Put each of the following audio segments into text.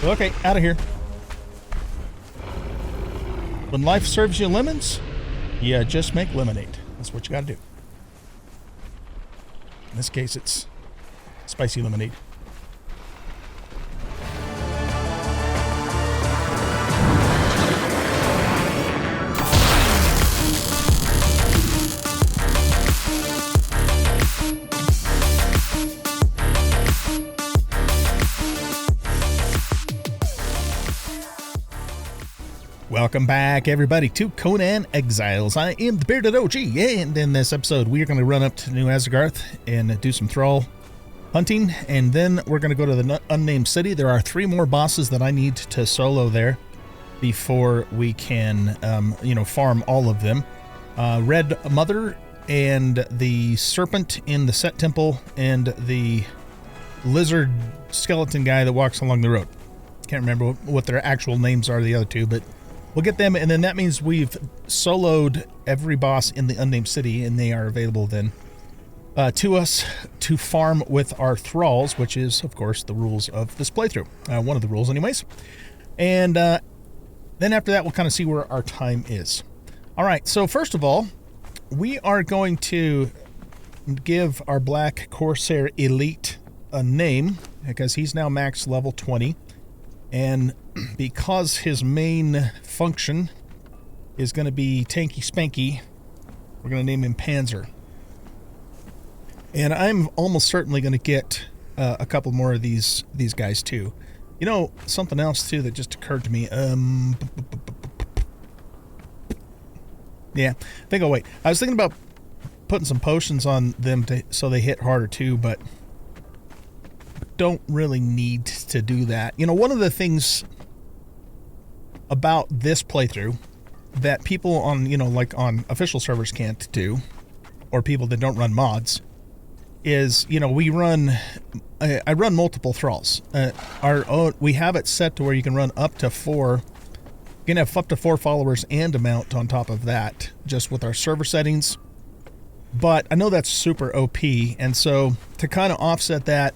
Okay, out of here. When life serves you lemons, you just make lemonade. That's what you gotta do. In this case, it's spicy lemonade. Welcome back, everybody, to Conan Exiles. I am the Bearded OG, and in this episode, we are going to run up to New Azagarth and do some thrall hunting, and then we're going to go to the unnamed city. There are 3 more bosses that I need to solo there before we can, farm all of them. Red Mother and the Serpent in the Set Temple and the Lizard Skeleton guy that walks along the road. Can't remember what their actual names are, the other 2, but we'll get them, and then that means we've soloed every boss in the unnamed city, and they are available then to us to farm with our thralls, which is, of course, the rules of this playthrough. One of the rules, anyways. And then after that, we'll kind of see where our time is. All right, so first of all, we are going to give our Black Corsair Elite a name, because he's now max level 20. And because his main function is going to be tanky spanky, we're going to name him Panzer. And I'm almost certainly going to get a couple more of these guys too. You know, something else too that just occurred to me. Yeah, I think I'll wait. I was thinking about putting some potions on them so they hit harder too, but don't really need to do that. You know, one of the things about this playthrough that people on, like on official servers can't do, or people that don't run mods, is, I run multiple thralls. We have it set to where you can run up to 4. You can have up to 4 followers and a mount on top of that, just with our server settings. But I know that's super OP, and so to kind of offset that,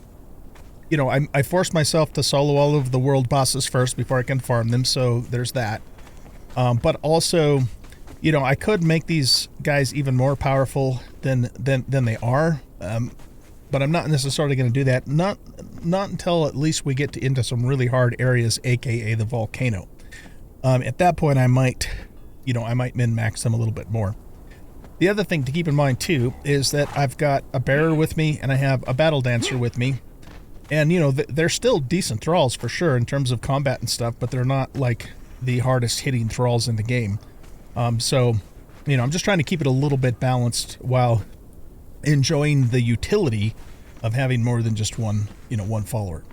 I forced myself to solo all of the world bosses first before I can farm them, so there's that. But also, I could make these guys even more powerful than they are, but I'm not necessarily going to do that. Not until at least we get into some really hard areas, aka the volcano. At that point, I might min-max them a little bit more. The other thing to keep in mind too is that I've got a bearer with me and I have a battle dancer with me. And, they're still decent thralls for sure in terms of combat and stuff, but they're not like the hardest hitting thralls in the game. So, I'm just trying to keep it a little bit balanced while enjoying the utility of having more than just one follower.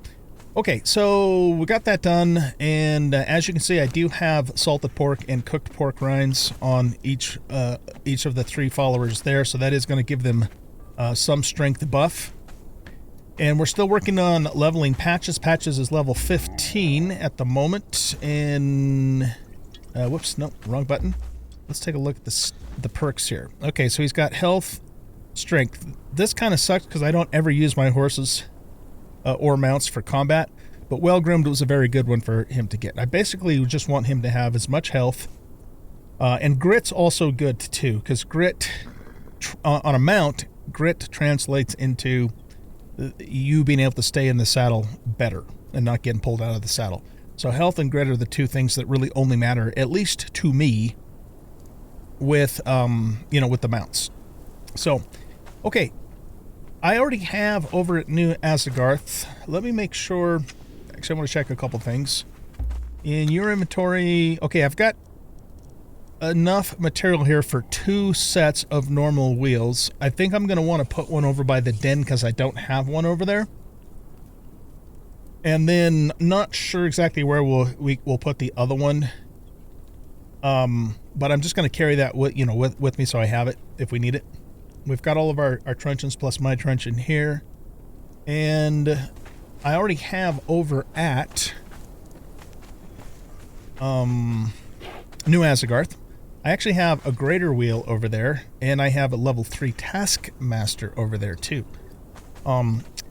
Okay, so we got that done. And as you can see, I do have salted pork and cooked pork rinds on each of the 3 followers there. So that is going to give them some strength buff. And we're still working on leveling Patches. Patches is level 15 at the moment. And, whoops, no, wrong button. Let's take a look at the perks here. Okay, so he's got health, strength. This kind of sucks because I don't ever use my horses or mounts for combat. But Well-Groomed was a very good one for him to get. I basically just want him to have as much health. And Grit's also good too, because Grit, on a mount, Grit translates into you being able to stay in the saddle better and not getting pulled out of the saddle. So health and grit are the 2 things that really only matter, at least to me, with with the mounts. So, okay, I already have over at New Azagarth. Let me make sure. Actually, I want to check a couple things in your inventory. Okay, I've got enough material here for 2 sets of normal wheels. I think I'm going to want to put one over by the den because I don't have one over there. And then not sure exactly where we'll put the other one. But I'm just going to carry that with me so I have it if we need it. We've got all of our truncheons plus my truncheon here. And I already have over at New Azagarth. I actually have a greater wheel over there, and I have a level 3 taskmaster over there too.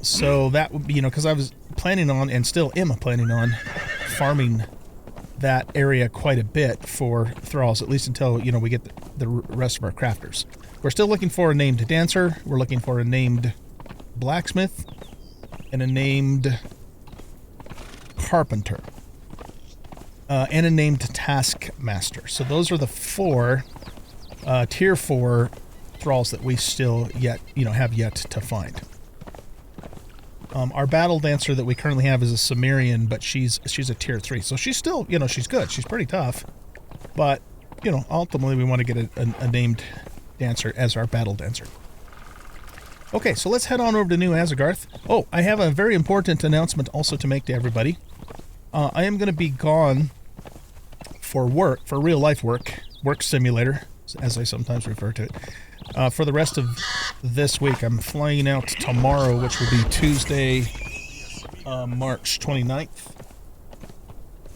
So that would be, because I was planning on, and still am planning on, farming that area quite a bit for thralls, at least until, you know, we get the rest of our crafters. We're still looking for a named dancer. We're looking for a named blacksmith and a named carpenter and a named taskmaster. So those are the 4 tier 4 thralls that we still have yet to find. Our battle dancer that we currently have is a Sumerian, but she's a tier 3, so she's still, you know, she's good. She's pretty tough, but, you know, ultimately we want to get a named dancer as our battle dancer. Okay, so let's head on over to New Azagarth. Oh, I have a very important announcement also to make to everybody. I am going to be gone for work, for real life work simulator, as I sometimes refer to it. For the rest of this week. I'm flying out tomorrow, which will be Tuesday, March 29th.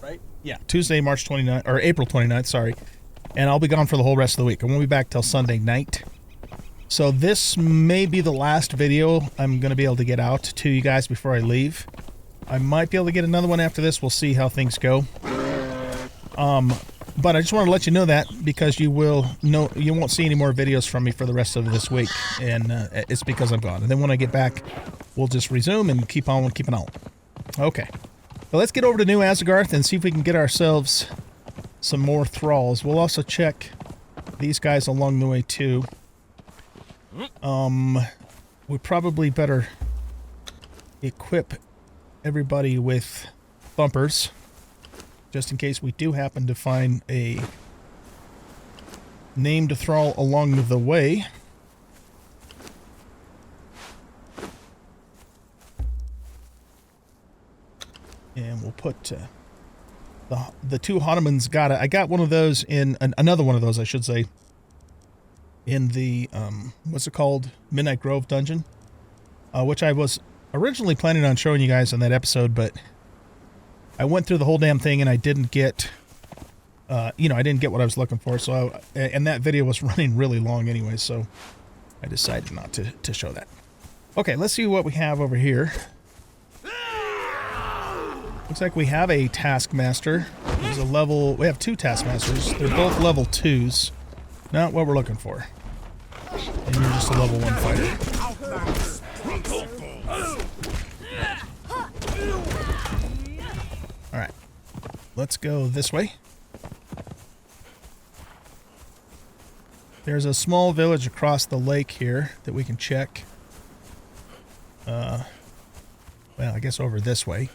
Right? Yeah, Tuesday, March 29th, or April 29th, sorry. And I'll be gone for the whole rest of the week. I won't be back till Sunday night. So this may be the last video I'm going to be able to get out to you guys before I leave. I might be able to get another one after this. We'll see how things go. But I just want to let you know that, because you won't see any more videos from me for the rest of this week, and it's because I'm gone. And then when I get back, we'll just resume and keep on keeping on. Okay, well, let's get over to New Azagarth and see if we can get ourselves some more thralls. We'll also check these guys along the way too. We probably better equip everybody with bumpers, just in case we do happen to find a named thrall along the way. And we'll put the 2 Hanuman's I got one of those in another one of those, I should say, in the what's it called, Midnight Grove dungeon, which I was originally planning on showing you guys in that episode, but I went through the whole damn thing and I didn't get, I didn't get what I was looking for. So, and that video was running really long anyway, so I decided not to show that. Okay, let's see what we have over here. Looks like we have a taskmaster. We have 2 taskmasters. They're both level 2s. Not what we're looking for. And you're just a level 1 fighter. Alright, let's go this way. There's a small village across the lake here that we can check. Well, I guess over this way.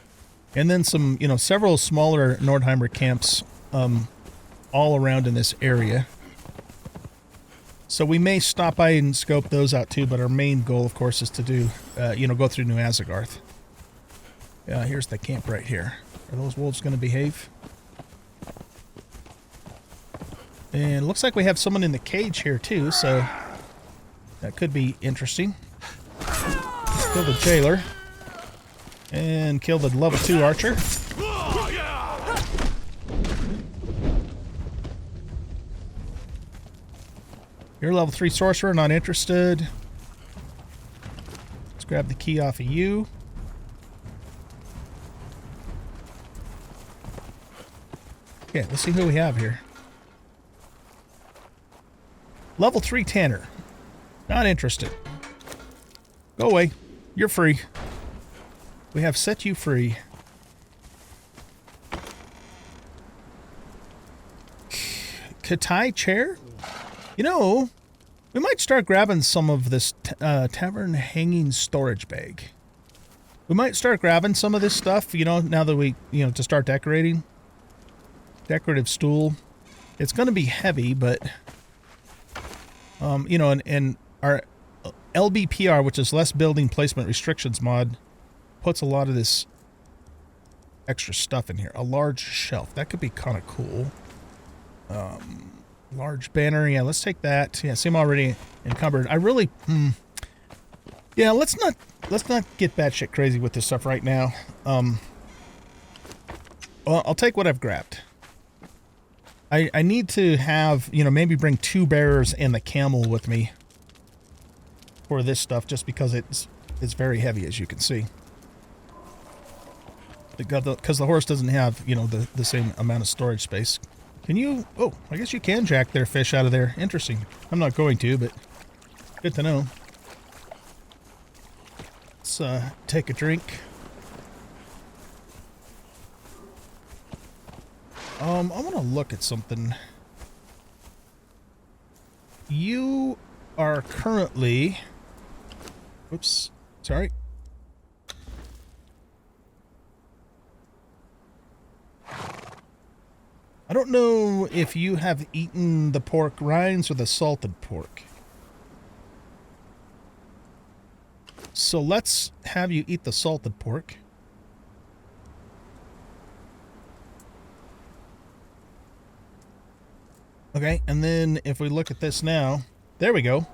And then some, several smaller Nordheimer camps all around in this area. So we may stop by and scope those out too, but our main goal, of course, is to do, go through New Azagarth. Here's the camp right here. Are those wolves going to behave? And it looks like we have someone in the cage here too, so that could be interesting. Let's kill the jailer. And kill the level 2 archer. You're level 3 sorcerer, not interested. Let's grab the key off of you. Okay, let's see who we have here. Level 3 tanner. Not interested. Go away. You're free. We have set you free. Katai chair? We might start grabbing some of this tavern hanging storage bag. We might start grabbing some of this stuff, now that we, to start decorating. Decorative stool. It's going to be heavy, but, and our LBPR, which is less building placement restrictions mod, puts a lot of this extra stuff in here. A large shelf. That could be kind of cool. Large banner. Yeah, let's take that. Yeah, see, I'm already encumbered. I really... Yeah, let's not get batshit crazy with this stuff right now. Well, I'll take what I've grabbed. I need to have, maybe bring 2 bearers and the camel with me for this stuff, just because it's very heavy, as you can see. Because the horse doesn't have, you know, the same amount of storage space. Can you... Oh, I guess you can jack their fish out of there. Interesting. I'm not going to, but good to know. Let's take a drink. I want to look at something. You are currently... Whoops. Sorry. I don't know if you have eaten the pork rinds or the salted pork. So let's have you eat the salted pork. Okay, and then if we look at this now, there we go.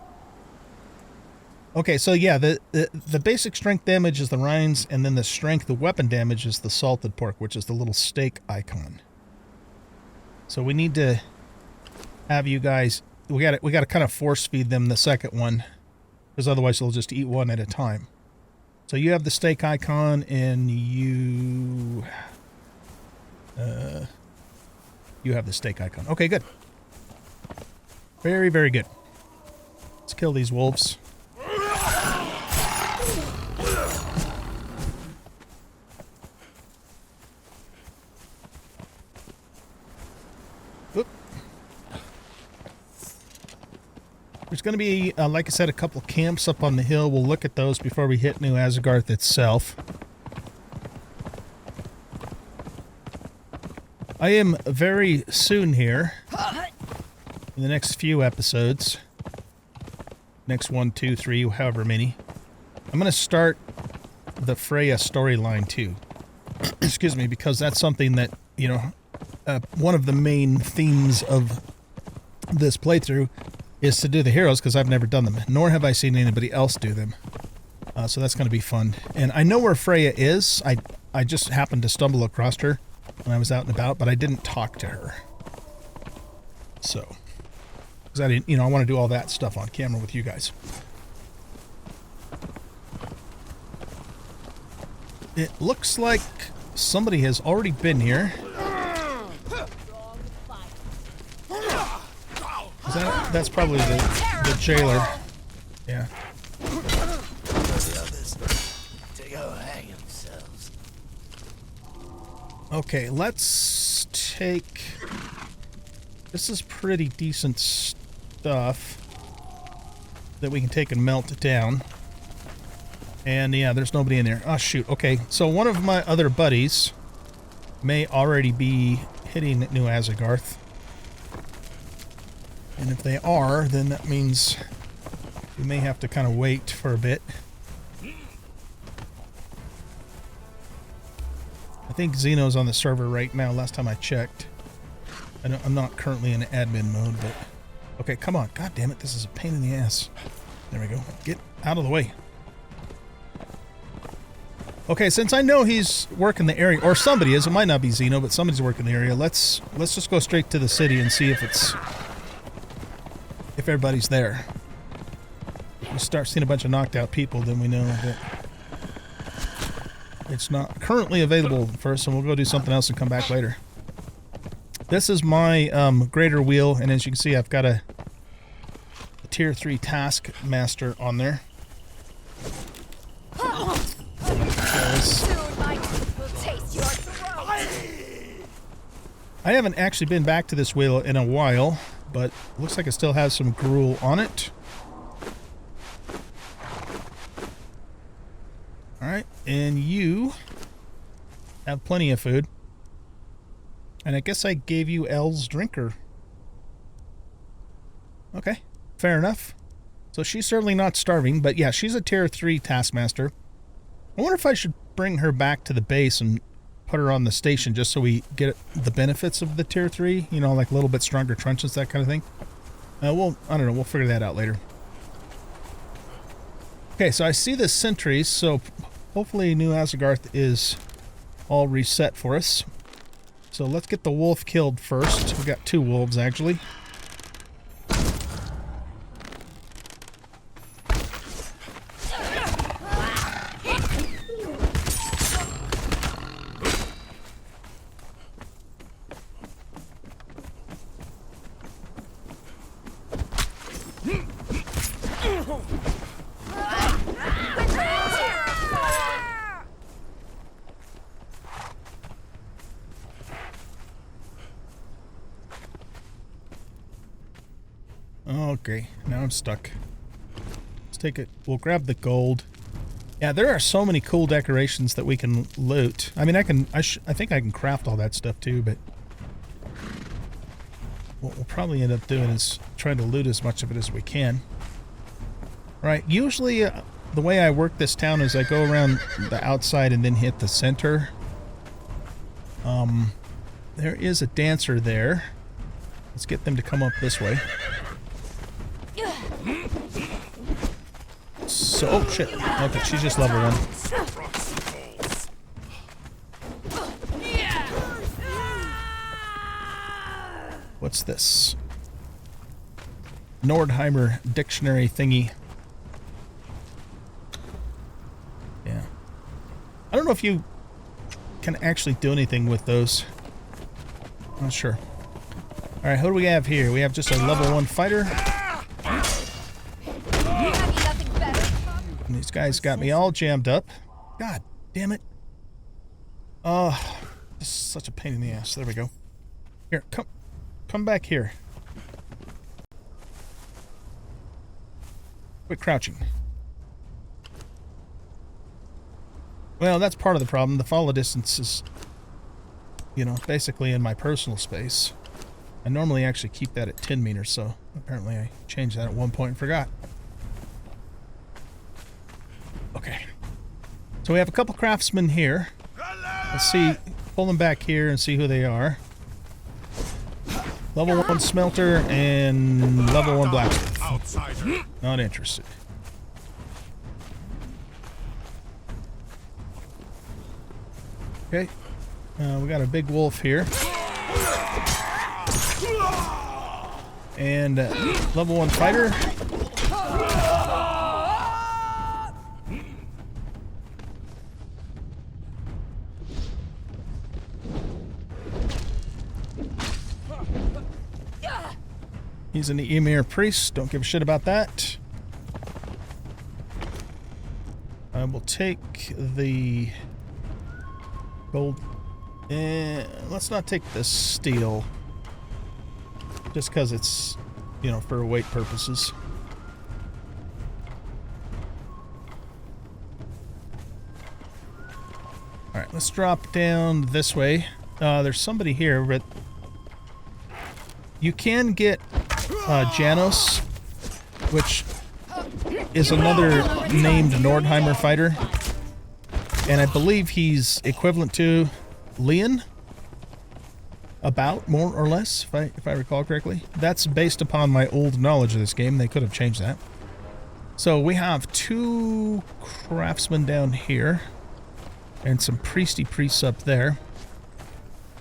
Okay, so yeah, the basic strength damage is the rinds, and then the strength, the weapon damage is the salted pork, which is the little steak icon. So we need to have you guys, we got to kind of force feed them the second one, because otherwise they'll just eat one at a time. So you have the steak icon, and you have the steak icon. Okay, good. Very, very good. Let's kill these wolves. Oop. There's going to be, like I said, a couple of camps up on the hill. We'll look at those before we hit New Azagarth itself. I am very soon here, in the next few episodes, next 1, 2, 3, however many, I'm going to start the Freya storyline too. Excuse me, because that's something that, you know, one of the main themes of this playthrough is to do the heroes, because I've never done them, nor have I seen anybody else do them. So that's going to be fun. And I know where Freya is. I just happened to stumble across her when I was out and about, but I didn't talk to her. So, because I didn't, you know, I want to do all that stuff on camera with you guys. It looks like somebody has already been here. That's probably the jailer. Yeah. Okay, let's take... This is pretty decent stuff that we can take and melt it down. And yeah, there's nobody in there. Oh, shoot. Okay, so one of my other buddies may already be hitting New Azagarth. And if they are, then that means we may have to kind of wait for a bit. I think Xeno's on the server right now, last time I checked. I'm not currently in admin mode, but... Okay, come on. God damn it, this is a pain in the ass. There we go. Get out of the way. Okay, since I know he's working the area, or somebody is, it might not be Xeno, but somebody's working the area, let's just go straight to the city and see if everybody's there. If we start seeing a bunch of knocked out people, then we know that it's not currently available first, and we'll go do something else and come back later. This is my greater wheel, and as you can see, I've got a tier 3 task master on there. I haven't actually been back to this wheel in a while, but it looks like it still has some gruel on it. Alright, and you have plenty of food. And I guess I gave you Elle's drinker. Okay, fair enough. So she's certainly not starving, but yeah, she's a tier 3 taskmaster. I wonder if I should bring her back to the base and put her on the station just so we get the benefits of the tier 3, you know, like a little bit stronger truncheons, that kind of thing. I don't know, we'll figure that out later. Okay, so I see the sentries, so hopefully New Azagarth is all reset for us. So let's get the wolf killed first. We got 2 wolves, actually. Okay, now I'm stuck. Let's take it. We'll grab the gold. Yeah, there are so many cool decorations that we can loot. I mean, I think I can craft all that stuff too, but what we'll probably end up doing is trying to loot as much of it as we can. Right, usually the way I work this town is I go around the outside and then hit the center. There is a dancer there. Let's get them to come up this way. So, oh shit. Okay, she's just level 1. What's this? Nordheimer dictionary thingy. Yeah. I don't know if you can actually do anything with those. I'm not sure. Alright, who do we have here? We have just a level 1 fighter. And these guys got me all jammed up. God damn it. Oh, this is such a pain in the ass. There we go. Here, come back here. Quit crouching. Well, that's part of the problem. The follow distance is, you know, basically in my personal space. I normally actually keep that at 10 meters, so apparently I changed that at one point and forgot. Okay. So we have a couple craftsmen here. Let's see, pull them back here and see who they are. Level 1 smelter and level 1 blacksmith. Not interested. Okay. We got a big wolf here. And level 1 fighter. He's an Emir priest. Don't give a shit about that. I will take the gold. Let's not take the steel. Just because it's, you know, for weight purposes. Alright, let's drop down this way. There's somebody here, but you can get Janos, which is another named Nordheimer fighter. And I believe he's equivalent to Leon. About, more or less, if I recall correctly. That's based upon my old knowledge of this game. They could have changed that. So we have 2 craftsmen down here. And some priesty priests up there.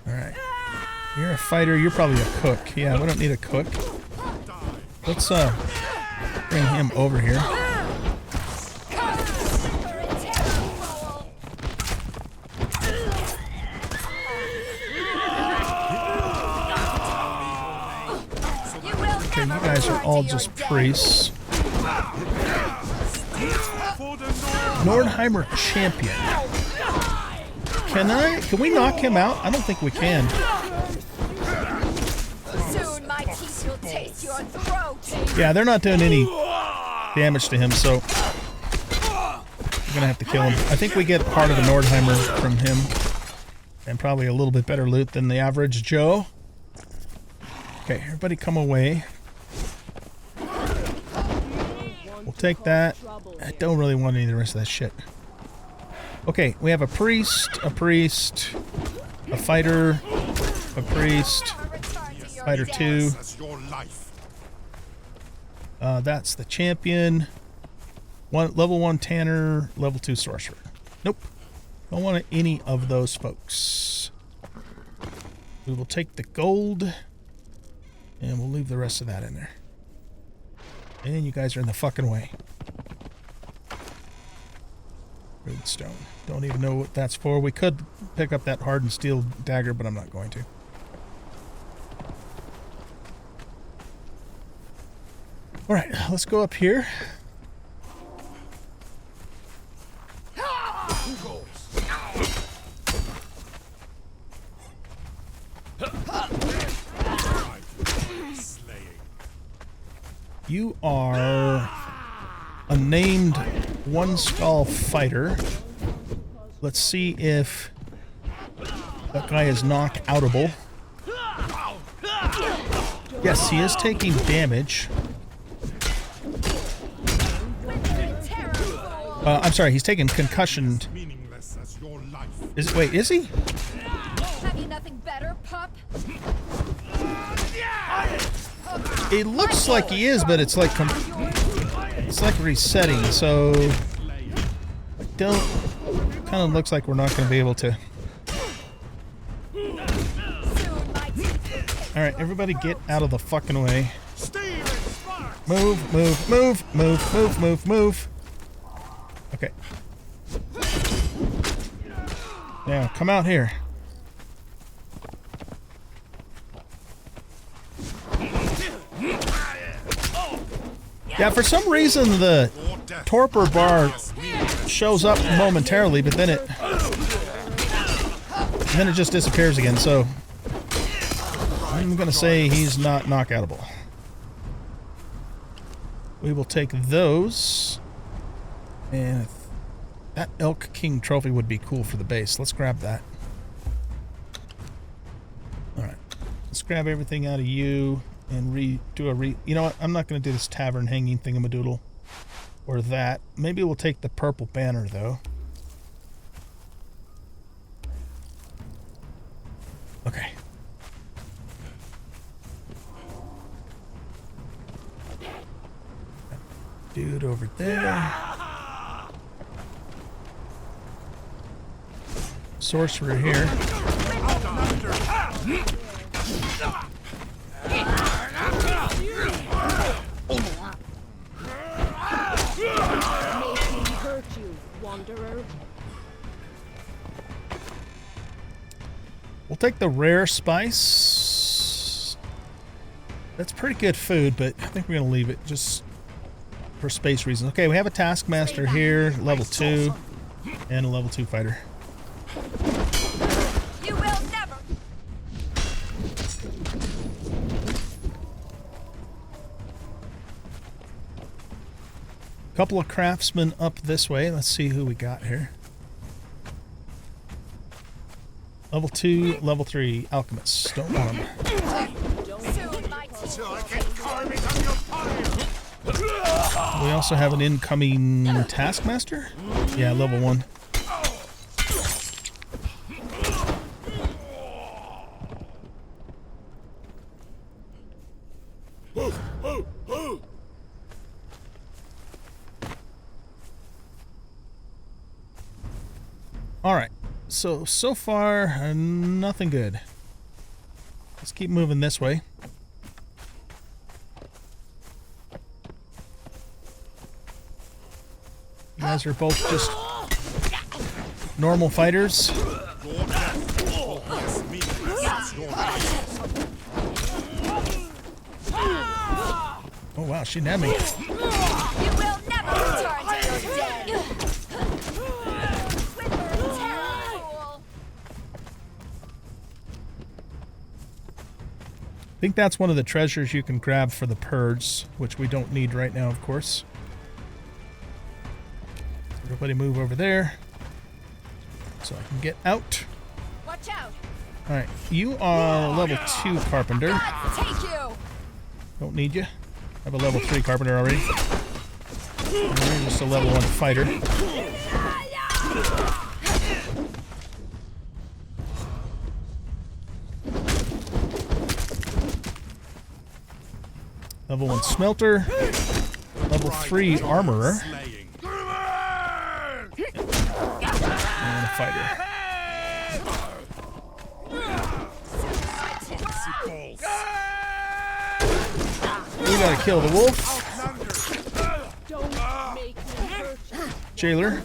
Alright. You're a fighter. You're probably a cook. Yeah, we don't need a cook. Let's bring him over here. Okay, you guys are all just priests. Nordheimer champion. Can we knock him out? I don't think we can. Soon my teeth will taste your throat. Yeah, they're not doing any damage to him, so we're gonna have to kill him. I think we get part of the Nordheimer from him. And probably a little bit better loot than the average Joe. Okay, everybody come away. We'll take that. I don't really want any of the rest of that shit. Okay, we have a priest, a fighter, a priest, fighter 2. That's the champion. Level 1 tanner, level 2 sorcerer. Nope. Don't want any of those folks. We will take the gold, and we'll leave the rest of that in there. And you guys are in the fucking way. Redstone. Don't even know what that's for. We could pick up that hardened steel dagger, but I'm not going to. Alright, let's go up here. You are a named one skull fighter. Let's see if that guy is knock-outable. Yes, he is taking damage. I'm sorry, he's taking concussion. Wait, is he? Have you nothing better, pup? It looks like he is, but it's like resetting. So kind of looks like we're not going to be able to. All right, everybody, get out of the fucking way. Move, move, move, move, move, move, move. Okay. Now, come out here. Yeah, for some reason the torpor bar shows up momentarily, but then it just disappears again. So I'm gonna say he's not knockoutable. We will take those, and that Elk King trophy would be cool for the base. Let's grab that. All right, let's grab everything out of you. And you know what? I'm not going to do this tavern hanging thingamadoodle. Or that. Maybe we'll take the purple banner, though. Okay. Dude over there. Sorcerer here. We'll take the rare spice. That's pretty good food, but I think we're going to leave it just for space reasons. Okay, we have a taskmaster here, level 2, and a level 2 fighter. You will never. Couple of craftsmen up this way. Let's see who we got here. Level 2, level 3 alchemists. Don't want them. We also have an incoming taskmaster. Yeah, level 1. All right. So far, nothing good. Let's keep moving this way. You guys are both just normal fighters. Oh wow, she nabbed me. You will never return to your dead. I think that's one of the treasures you can grab for the purge, which we don't need right now, of course. Everybody move over there so I can get out. Watch out. All right, you are level 2 carpenter. God, take you. Don't need you. I have a level 3 carpenter already. And you're just a level 1 fighter. Level 1 smelter. Level 3 armorer. And a fighter. We gotta kill the wolf. Jailer.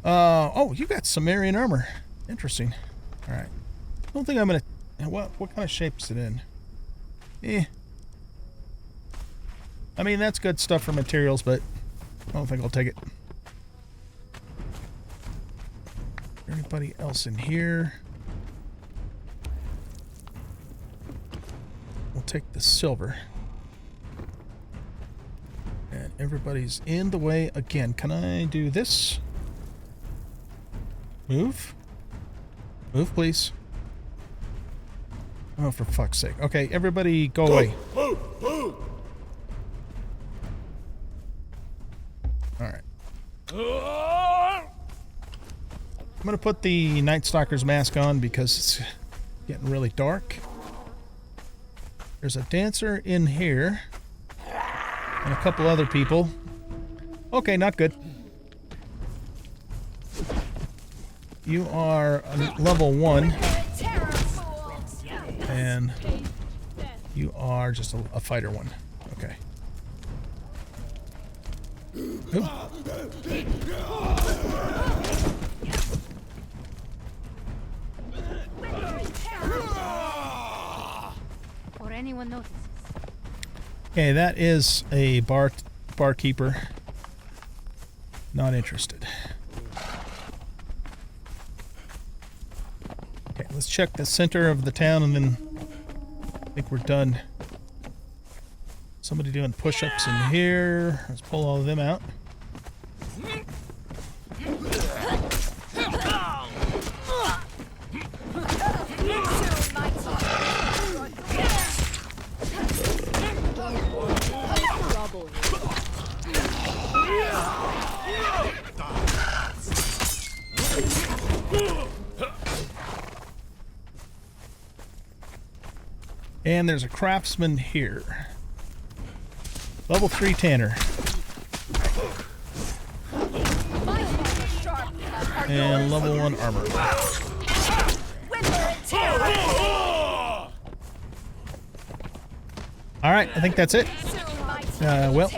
Oh, you got Sumerian armor. Interesting. All right. I don't think I'm gonna. What kind of shape is it in? I mean, that's good stuff for materials, but I don't think I'll take it. Anybody else in here? the silver. And everybody's in the way again. Can I do this? Move? Move, please. Oh, for fuck's sake. Okay, everybody go away. Alright. I'm gonna put the Night Stalker's mask on because it's getting really dark. There's a dancer in here. And a couple other people. Okay, not good. You are level 1. And you are just a fighter 1. Okay. Ooh. Or anyone notices. Okay, that is a barkeeper. Not interested. Okay, let's check the center of the town and then I think we're done. Somebody doing push-ups in here. Let's pull all of them out. And there's a craftsman here. Level 3 tanner. And level 1 armor. Alright, I think that's it. Well.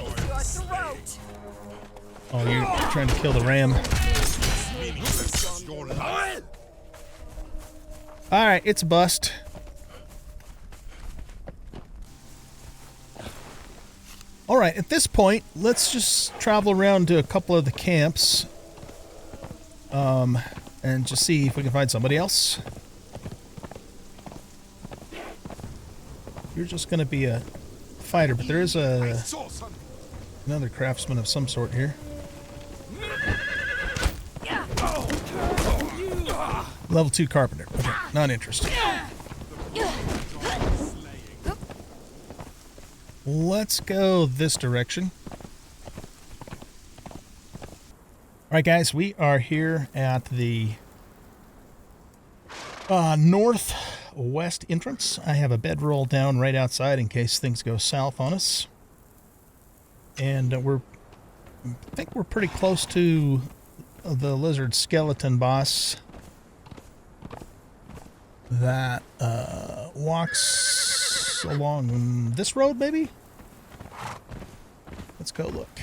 Oh, you're trying to kill the ram. Alright, it's a bust. Alright, at this point, let's just travel around to a couple of the camps. And just see if we can find somebody else. You're just going to be a fighter, but there is another craftsman of some sort here. Level 2 carpenter. Okay, not interested. Let's go this direction. Alright guys, we are here at the northwest entrance. I have a bedroll down right outside in case things go south on us. And I think we're pretty close to the lizard skeleton boss that walks along this road, maybe? Let's go look.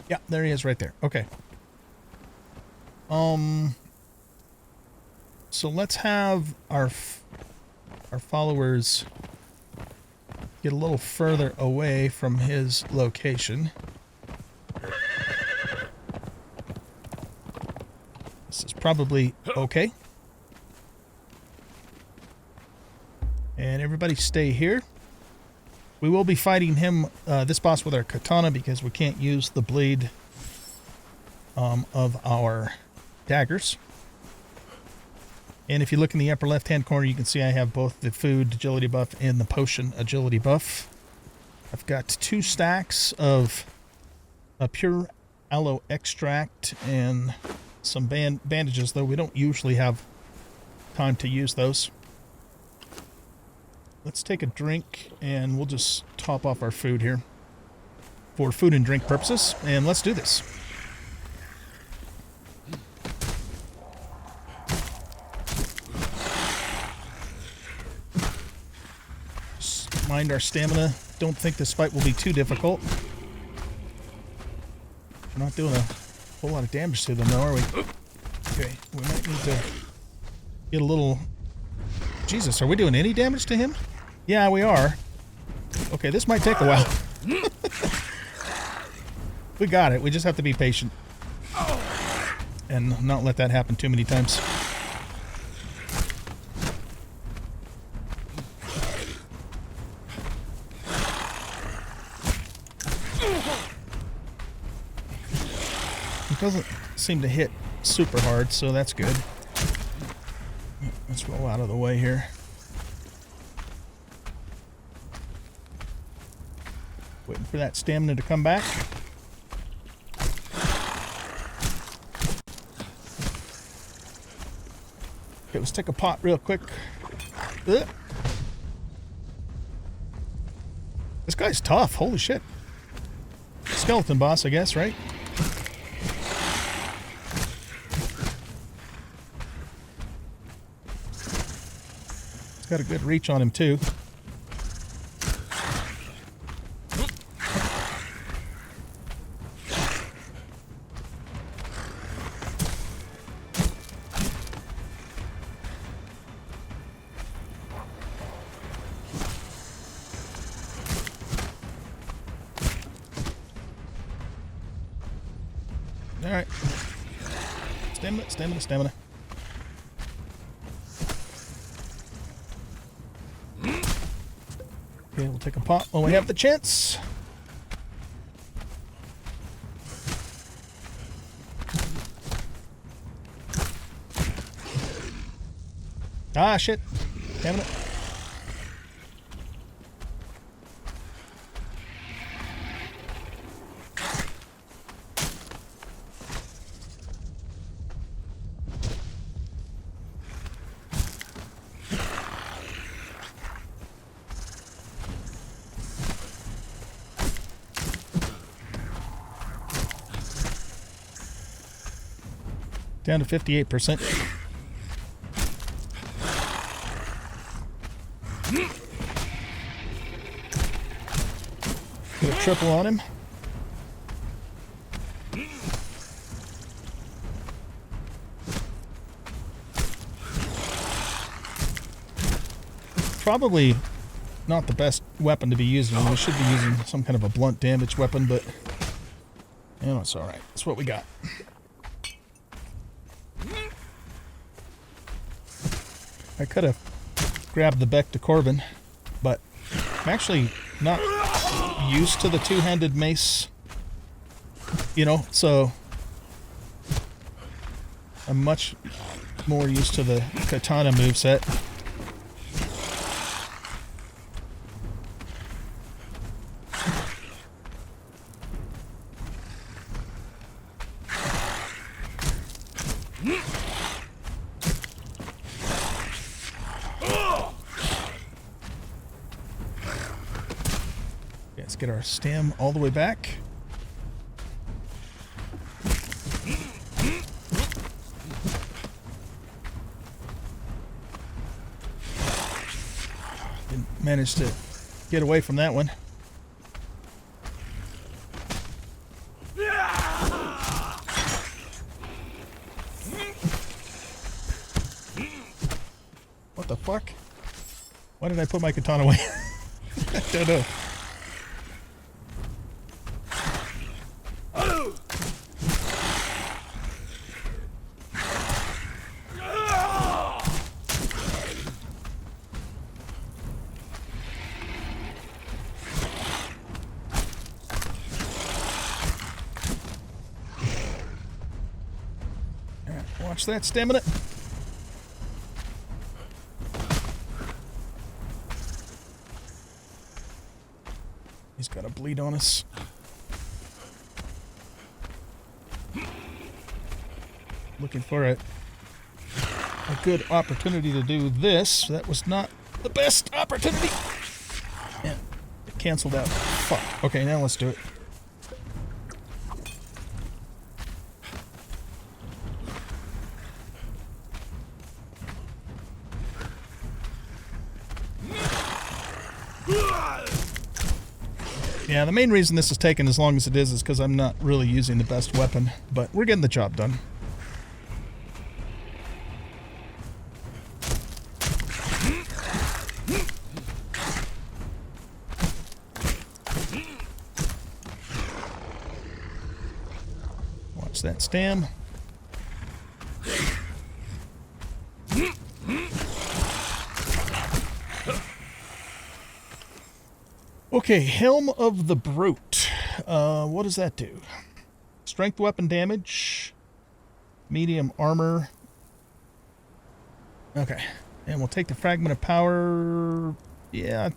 Yeah, there he is right there. Okay. So let's have our followers get a little further away from his location. This is probably okay. And everybody stay here. We will be fighting him, this boss, with our katana because we can't use the blade of our daggers. And if you look in the upper left-hand corner, you can see I have both the food agility buff and the potion agility buff. I've got 2 stacks of a pure aloe extract and some bandages, though we don't usually have time to use those. Let's take a drink and we'll just top off our food here for food and drink purposes, and let's do this. Just mind our stamina. Don't think this fight will be too difficult. We're not doing a whole lot of damage to them though, are we? Okay, we might need to get a little... Jesus, are we doing any damage to him? Yeah, we are. Okay, this might take a while. We got it. We just have to be patient. And not let that happen too many times. It doesn't seem to hit super hard, so that's good. Let's roll out of the way here. Waiting for that stamina to come back. Okay, let's take a pot real quick. Ugh. This guy's tough. Holy shit. Skeleton boss, I guess, right? He's got a good reach on him, too. Alright. Stamina, stamina, stamina. Okay, we'll take a pot when we have the chance. Ah, shit. Damn it. Down to 58%. Get a triple on him. Probably not the best weapon to be using. We should be using some kind of a blunt damage weapon, but you know, it's alright. That's what we got. I could have grabbed the Beck to Corvin, but I'm actually not used to the two-handed mace, you know, so I'm much more used to the katana moveset. Let's get our stam all the way back. Didn't manage to get away from that one. What the fuck? Why did I put my katana away? I don't know. Watch that stamina. He's got a bleed on us. Looking for a good opportunity to do this. That was not the best opportunity. Yeah, it canceled out. Fuck. Okay, now let's do it. Yeah, the main reason this is taking as long as it is because I'm not really using the best weapon, but we're getting the job done. Watch that stam. Okay, Helm of the Brute. What does that do? Strength weapon damage, medium armor. Okay, and we'll take the fragment of power. Yeah,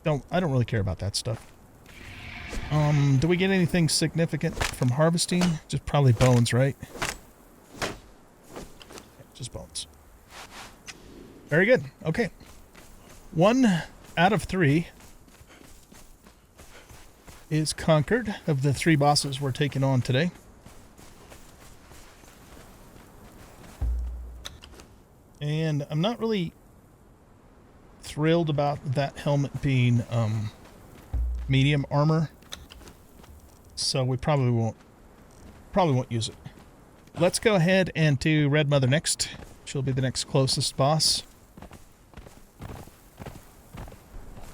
I don't really care about that stuff. Do we get anything significant from harvesting? Just probably bones, right? Yeah, just bones. Very good. Okay. 1 out of 3 is conquered of the 3 bosses we're taking on today. And I'm not really thrilled about that helmet being medium armor. So we probably won't use it. Let's go ahead and do Red Mother next. She'll be the next closest boss. I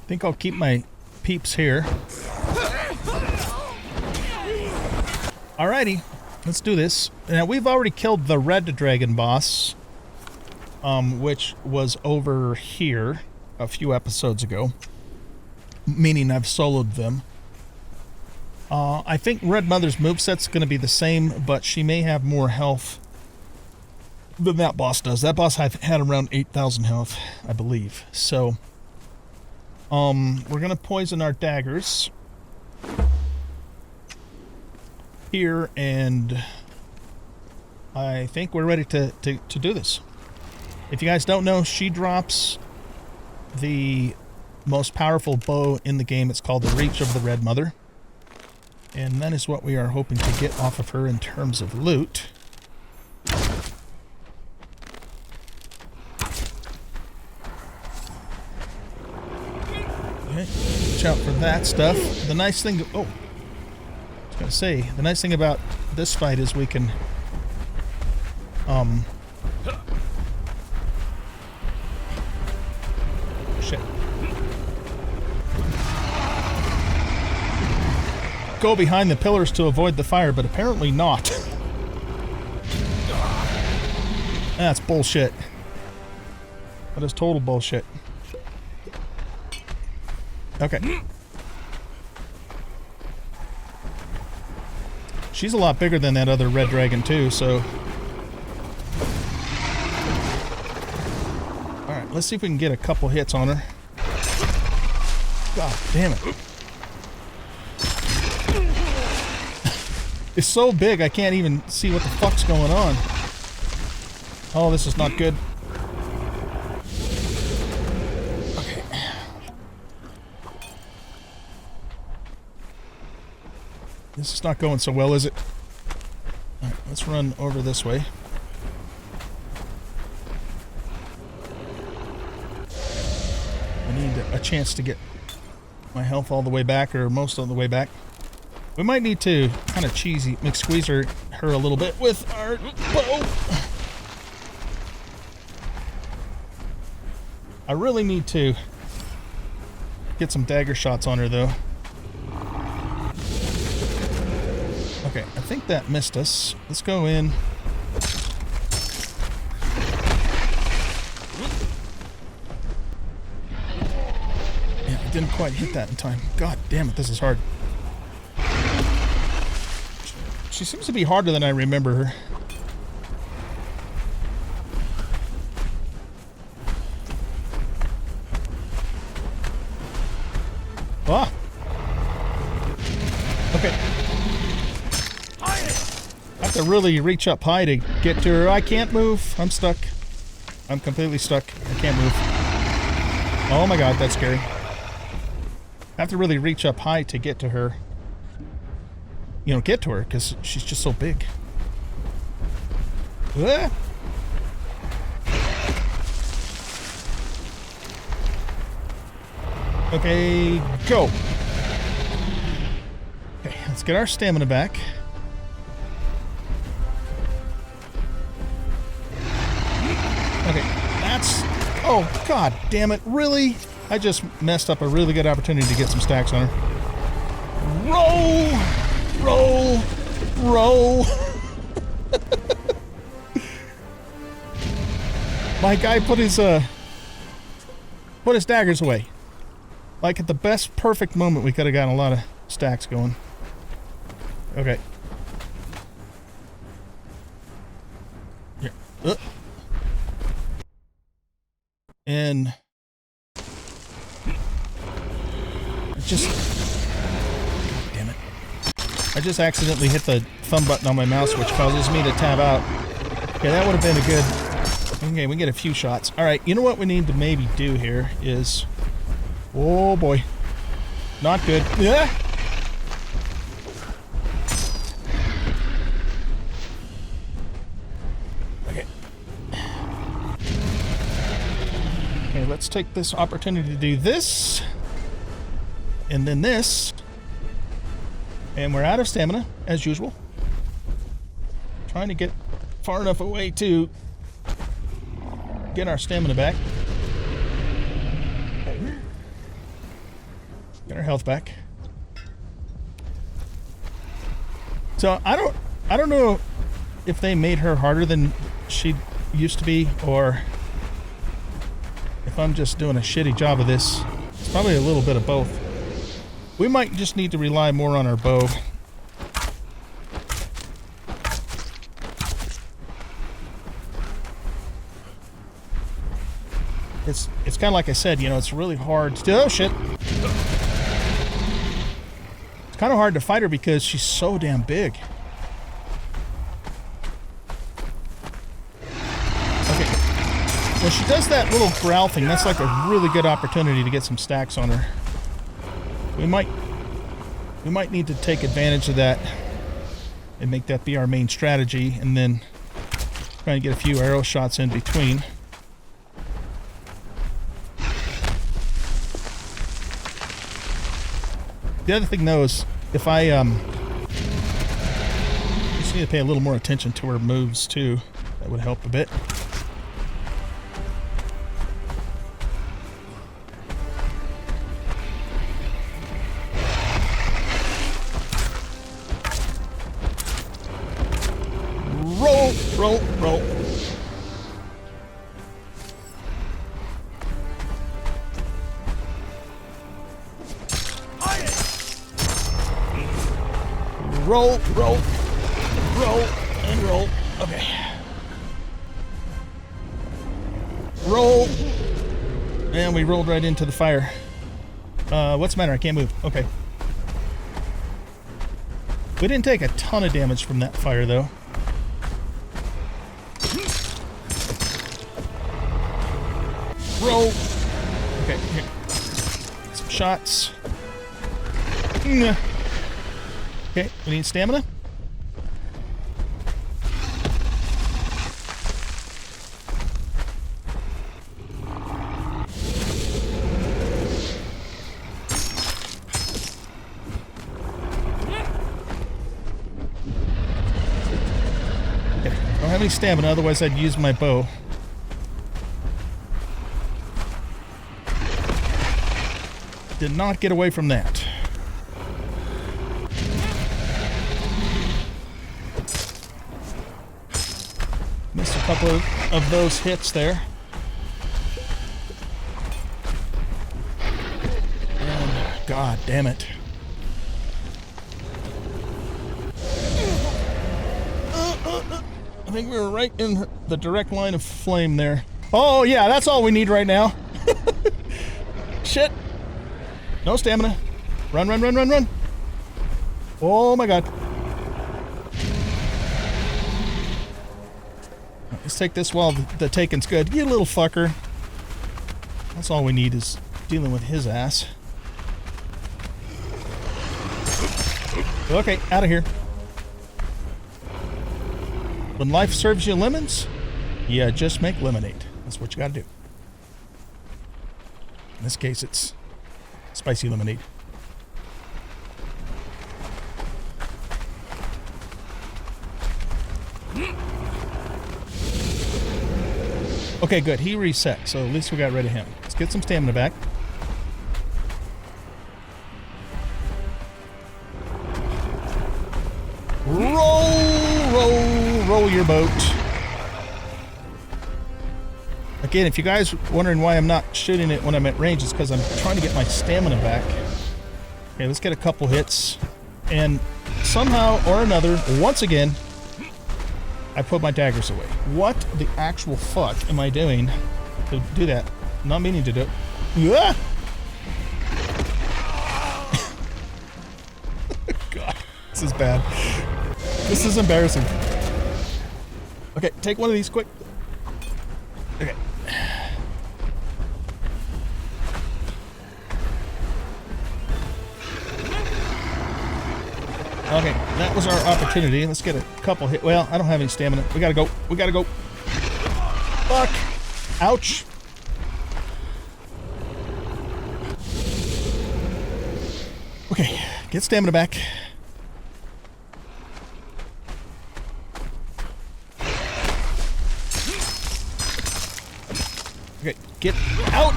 think I'll keep my peeps here. Alrighty, let's do this. Now we've already killed the Red Dragon boss, which was over here a few episodes ago, meaning I've soloed them. I think Red Mother's moveset's going to be the same, but she may have more health than that boss does. That boss had around 8,000 health, I believe. So, we're going to poison our daggers here, and I think we're ready to do this. If you guys don't know, she drops the most powerful bow in the game. It's called the Reach of the Red Mother. And that is what we are hoping to get off of her in terms of loot. Okay, watch out for that stuff. The nice thing... Oh! I was going to say, the nice thing about this fight is we can... Shit. Go behind the pillars to avoid the fire, but apparently not. That's bullshit. That is total bullshit. Okay. She's a lot bigger than that other red dragon too, so... Alright, let's see if we can get a couple hits on her. God damn it. It's so big I can't even see what the fuck's going on. Oh, this is not good. Okay. This is not going so well, is it? Alright, let's run over this way. I need a chance to get my health all the way back, or most of the way back. We might need to kind of cheesy squeeze her a little bit with our bow. I really need to get some dagger shots on her though. Okay, I think that missed us. Let's go in. Yeah, I didn't quite hit that in time. God damn it, this is hard. She seems to be harder than I remember her. Ah! Okay. I have to really reach up high to get to her. I can't move. I'm stuck. I'm completely stuck. I can't move. Oh my god, that's scary. I have to really reach up high to get to her. You know, get to her, because she's just so big. Ah! Okay, go! Okay, let's get our stamina back. Okay, that's... Oh, god damn it, really? I just messed up a really good opportunity to get some stacks on her. Roll! Roll! Roll! My guy put his daggers away. Like at the best perfect moment we could have gotten a lot of stacks going. Okay. Here. And I just... God damn it. I just accidentally hit the thumb button on my mouse, which causes me to tab out. Okay, that would have been a good... Okay, we get a few shots. Alright, you know what we need to maybe do here is... Oh boy. Not good. Yeah. Okay. Okay, let's take this opportunity to do this. And then this. And we're out of stamina, as usual. Trying to get far enough away to get our stamina back. Get our health back. So I don't know if they made her harder than she used to be, or if I'm just doing a shitty job of this. It's probably a little bit of both. We might just need to rely more on our bow. It's kind of like I said, you know, it's really hard to... Oh, shit. It's kind of hard to fight her because she's so damn big. Okay. When she does that little growl thing, that's like a really good opportunity to get some stacks on her. We might need to take advantage of that and make that be our main strategy, and then try and get a few arrow shots in between. The other thing, though, is if I just need to pay a little more attention to her moves, too. That would help a bit. Roll, roll, roll. Roll, roll, roll, and roll. Okay. Roll. And we rolled right into the fire. What's the matter? I can't move. Okay. We didn't take a ton of damage from that fire, though. Roll. Okay, here. Some shots. Okay, we need stamina. Okay, don't have any stamina, otherwise I'd use my bow. Did not get away from that. Missed a couple of those hits there. And God damn it. I think we were right in the direct line of flame there. Oh yeah, that's all we need right now. Shit. No stamina. Run, run, run, run, run. Oh my God. Let's take this while the taking's good. You little fucker. That's all we need is dealing with his ass. Okay, out of here. When life serves you lemons, yeah, just make lemonade. That's what you gotta do. In this case, it's spicy lemonade. Okay, good. He reset, so at least we got rid of him. Let's get some stamina back. Roll, roll, roll your boat. Again, if you guys are wondering why I'm not shooting it when I'm at range, it's because I'm trying to get my stamina back. Okay, let's get a couple hits. And somehow or another, once again, I put my daggers away. What the actual fuck am I doing to do that? Not meaning to do it. Ah! God, this is bad. This is embarrassing. Okay, take one of these quick. Okay. Okay, that was our opportunity. Let's get a couple hit. Well, I don't have any stamina. We gotta go. We gotta go. Fuck. Ouch. Okay, get stamina back. Okay, get out.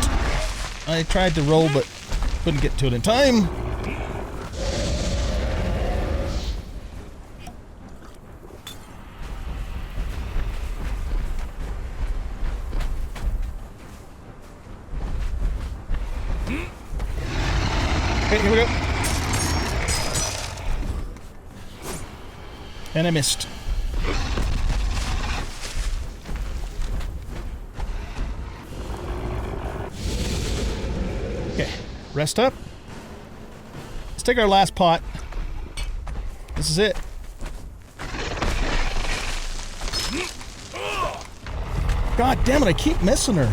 I tried to roll, but couldn't get to it in time. Okay, here we go. And I missed. Okay, rest up. Let's take our last pot. This is it. God damn it, I keep missing her.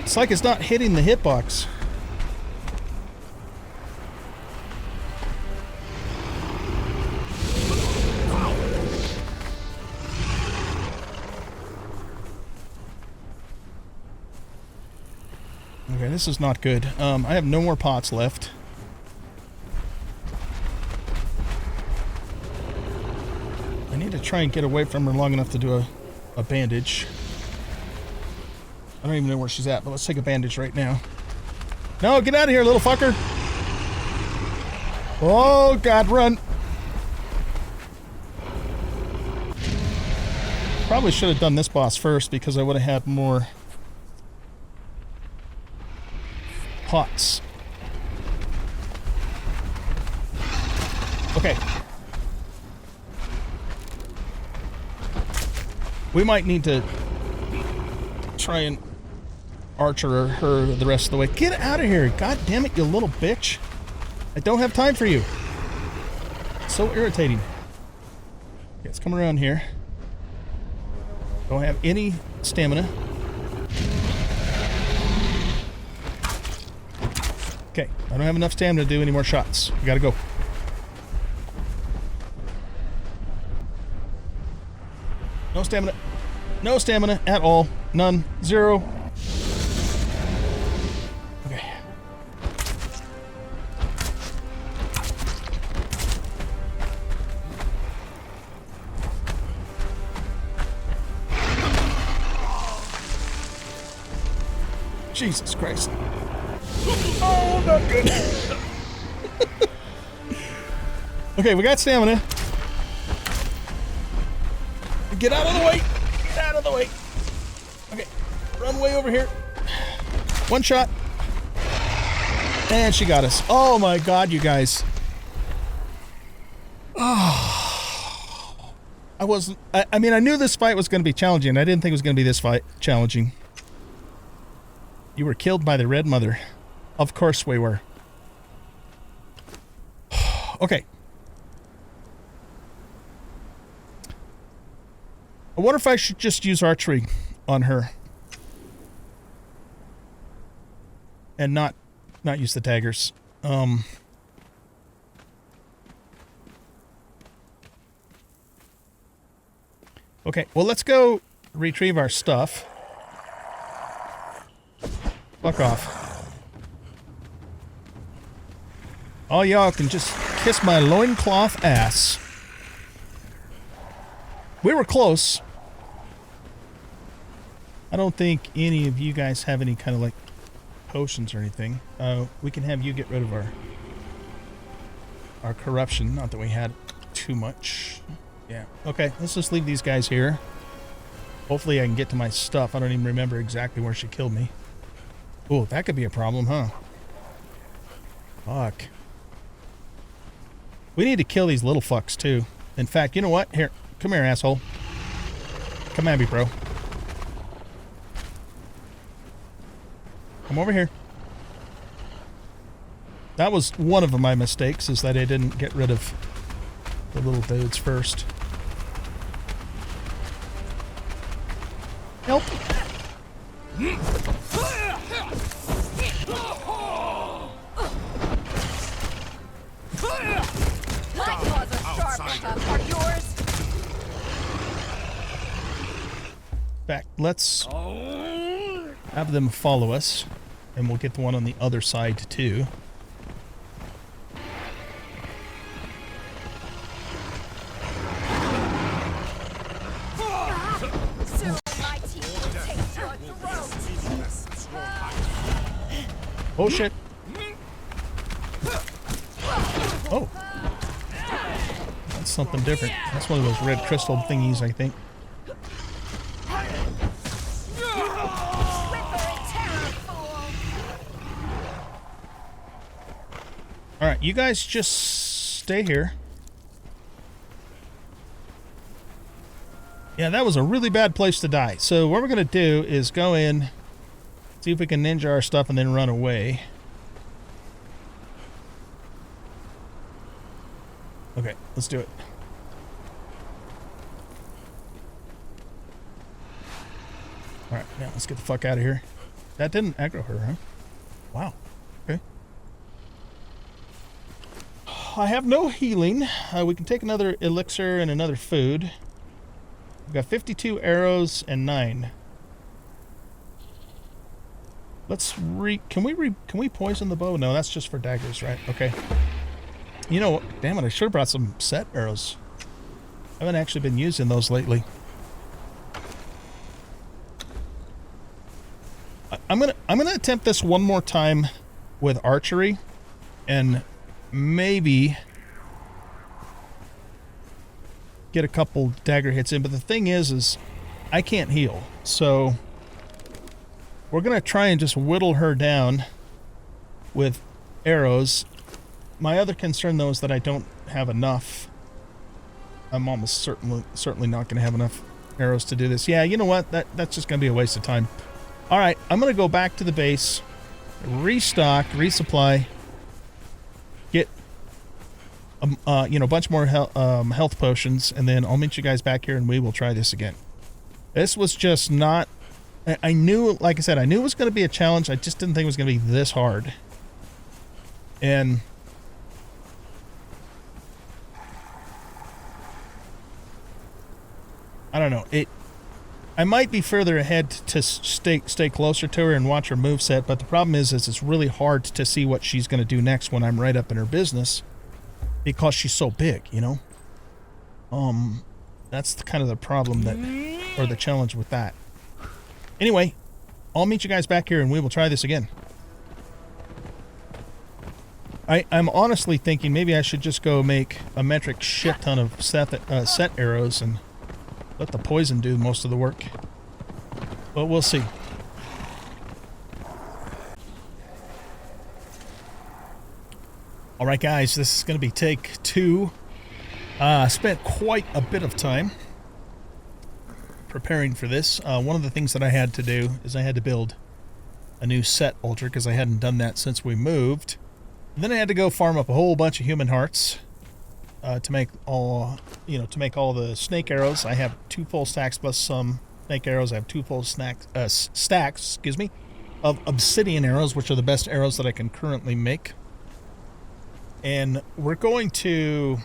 It's like it's not hitting the hitbox. Okay, this is not good. I have no more pots left. I need to try and get away from her long enough to do a bandage. I don't even know where she's at, but let's take a bandage right now. No, get out of here, little fucker! Oh, God, run! Probably should have done this boss first because I would have had more pots. Okay. We might need to try and archer her the rest of the way. Get out of here! God damn it, you little bitch! I don't have time for you. So irritating. Okay, let's come around here. Don't have any stamina. Okay, I don't have enough stamina to do any more shots. We gotta go. No stamina. No stamina at all. None. Zero. Okay. Jesus Christ. Oh, not good. Okay, we got stamina. Get out of the way. Get out of the way. Okay, run way over here. One shot. And she got us. Oh my God, you guys. Oh. I mean, I knew this fight was going to be challenging. I didn't think it was going to be this fight challenging. You were killed by the Red Mother. Of course we were. Okay. I wonder if I should just use archery on her. And not use the daggers. Okay, well, let's go retrieve our stuff. Fuck off. All y'all can just kiss my loincloth ass. We were close. I don't think any of you guys have any kind of like potions or anything. We can have you get rid of our corruption. Not that we had too much. Yeah. Okay, let's just leave these guys here. Hopefully I can get to my stuff. I don't even remember exactly where she killed me. Oh, that could be a problem, huh? Fuck. We need to kill these little fucks, too. In fact, you know what? Here. Come here, asshole. Come at me, bro. Come over here. That was one of my mistakes, is that I didn't get rid of the little dudes first. Help. My claws are sharp enough. Are yours? In fact, let's have them follow us, and we'll get the one on the other side, too. Soon my teeth will taste your throat. Oh, shit. Oh. That's something different. That's one of those red crystal thingies, I think. Alright, you guys just stay here. Yeah, that was a really bad place to die. So what we're going to do is go in, see if we can ninja our stuff, and then run away. Okay, let's do it. Alright, now let's get the fuck out of here. That didn't aggro her, huh? Wow. Okay. I have no healing. We can take another elixir and another food. We've got 52 arrows and 9. Let's can we poison the bow? No, that's just for daggers, right? Okay. You know what? Damn it, I should have brought some set arrows. I haven't actually been using those lately. I'm gonna attempt this one more time with archery, and maybe get a couple dagger hits in. But the thing is I can't heal, so we're gonna try and just whittle her down with arrows. My other concern, though, is that I don't have enough. I'm almost certainly not going to have enough arrows to do this. Yeah, you know what? That's just going to be a waste of time. All right, I'm going to go back to the base, restock, resupply, get a bunch more health potions, and then I'll meet you guys back here, and we will try this again. This was just not. I knew, like I said, I knew it was going to be a challenge. I just didn't think it was going to be this hard. And I don't know. I might be further ahead to stay closer to her and watch her moveset, but the problem is it's really hard to see what she's going to do next when I'm right up in her business, because she's so big, you know? That's kind of the problem or the challenge with that. Anyway, I'll meet you guys back here and we will try this again. I'm honestly thinking maybe I should just go make a metric shit ton of set arrows and let the poison do most of the work. But we'll see. Alright guys, this is going to be take 2. Spent quite a bit of time preparing for this. One of the things that I had to do is I had to build a new set altar, because I hadn't done that since we moved. And then I had to go farm up a whole bunch of human hearts to make all the snake arrows. I have 2 full stacks plus some snake arrows. I have 2 full stacks, of obsidian arrows, which are the best arrows that I can currently make. And we're going to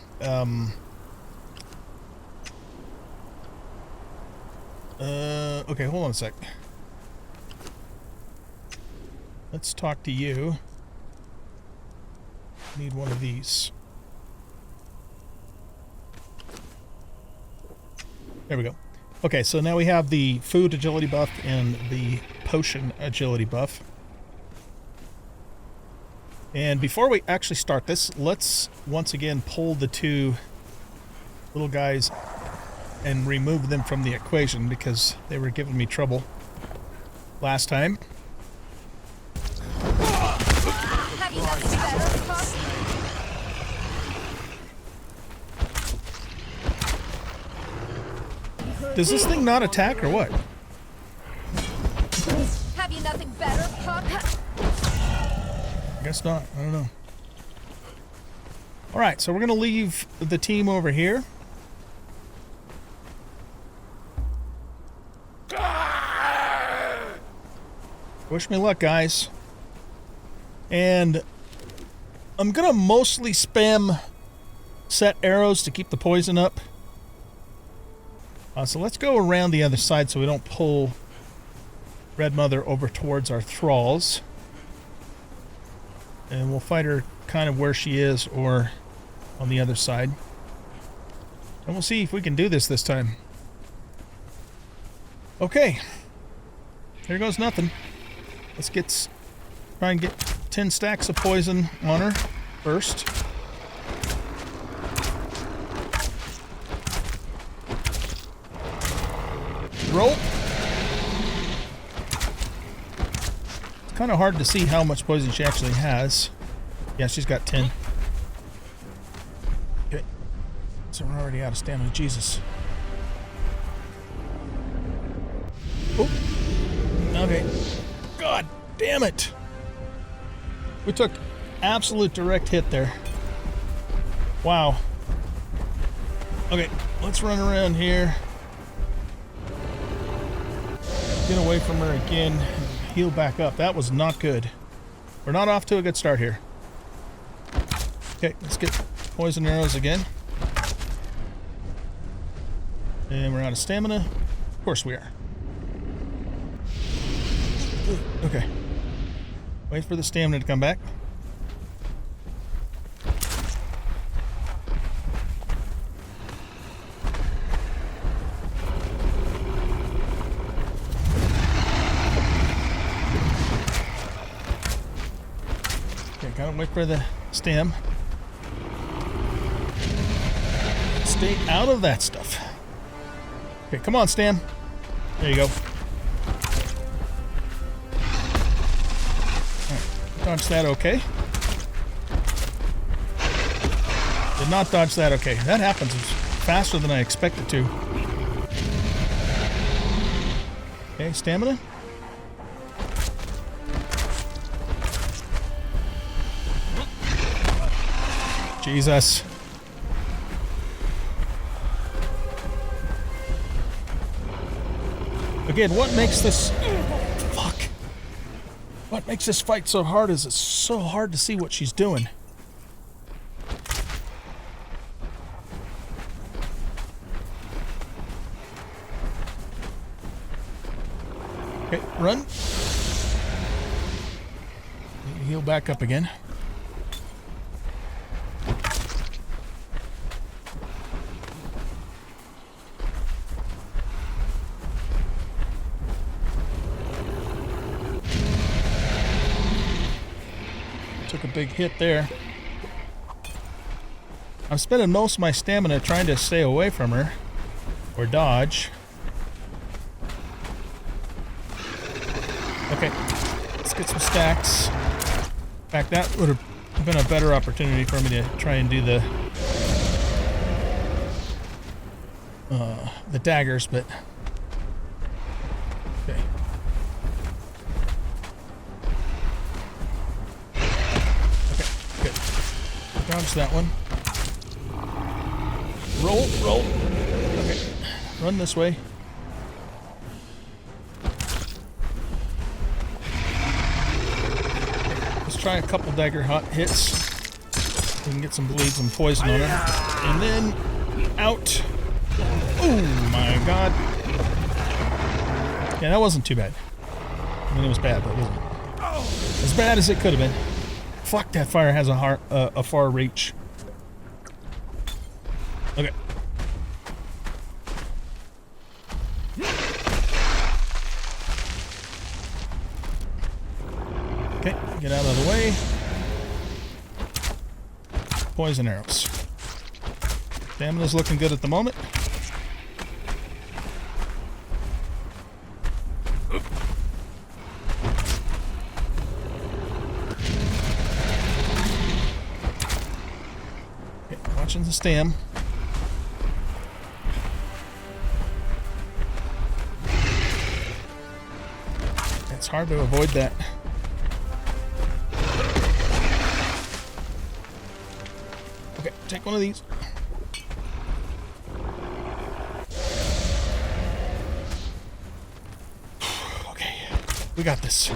okay, hold on a sec. Let's talk to you. Need one of these. There we go. Okay, so now we have the food agility buff and the potion agility buff. And before we actually start this, let's once again pull the 2 little guys and remove them from the equation, because they were giving me trouble last time. Have you nothing better, Does this thing not attack or what? Have you nothing better, pup? I guess not. I don't know. Alright, so we're going to leave the team over here. Wish me luck, guys. And I'm going to mostly spam set arrows to keep the poison up. So let's go around the other side so we don't pull Red Mother over towards our thralls. And we'll fight her kind of where she is or on the other side. And we'll see if we can do this time. Okay. Here goes nothing. Let's try and get 10 stacks of poison on her first. Roll. It's kind of hard to see how much poison she actually has. Yeah, she's got 10. Okay. So we're already out of stamina. Jesus. Oh. Okay. God damn it. We took absolute direct hit there. Wow. Okay, let's run around here. Get away from her again. Heal back up. That was not good. We're not off to a good start here. Okay, let's get poison arrows again. And we're out of stamina. Of course we are. Okay. Wait for the stamina to come back. Okay, gotta wait for the stem. Stay out of that stuff. Okay, come on, stem. There you go. Dodge that okay. Did not dodge that okay. That happens faster than I expected to. Okay, stamina. Jesus. Again, what makes this... Fuck. What makes this fight so hard is it's so hard to see what she's doing. Okay, run. Heal back up again. Took a big hit there. I'm spending most of my stamina trying to stay away from her or dodge. Okay, let's get some stacks. In fact, that would have been a better opportunity for me to try and do the daggers, but okay. Good. Dodge that one. Roll. Okay. Run this way. Let's try a couple dagger hot hits. We can get some bleeds and poison on her. And then out. Oh my god. Yeah, that wasn't too bad. I mean, it was bad, but it wasn't as bad as it could have been. Fuck, that fire has a far reach. Okay. Okay, get out of the way. Poison arrows. Stamina's looking good at the moment. Okay, watching the stem. It's hard to avoid that. Okay, take one of these. Okay, we got this.